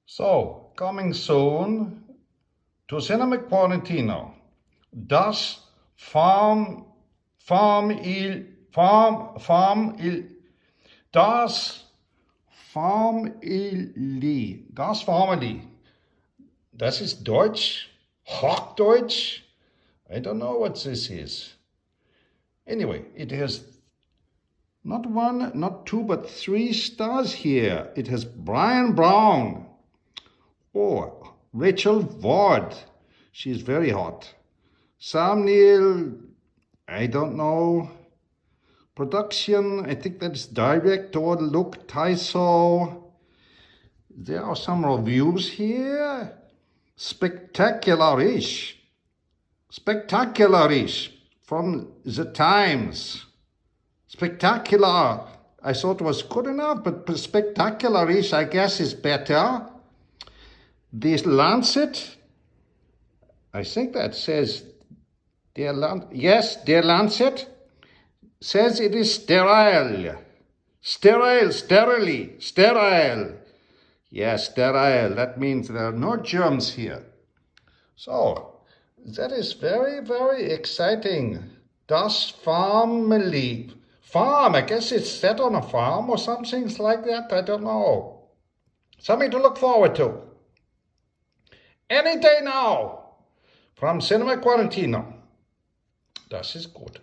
So, coming soon to CINEMA QUARANTINO. Das FARMILEE. Das ist Deutsch, Hochdeutsch. I don't know what this is. Anyway, it has not one, not two, but 3 stars here. It has Brian Brown. Oh, Rachel Ward. She's very hot. Neill, I don't know. Production, I think that's director, Luke Tyso. There are some reviews here. Spectacular-ish from the Times. Spectacular, I thought was good enough, but spectacular-ish, I guess, is better. The Lancet, I think that says, Der Lancet says it is sterile. Sterile. Yes, sterile. That means there are no germs here. So, that is very, very exciting. Das FARMILEE. Farm, I guess it's set on a farm or something like that. I don't know. Something to look forward to. Any day now. From CINEMA QUARANTINO. Das ist gut.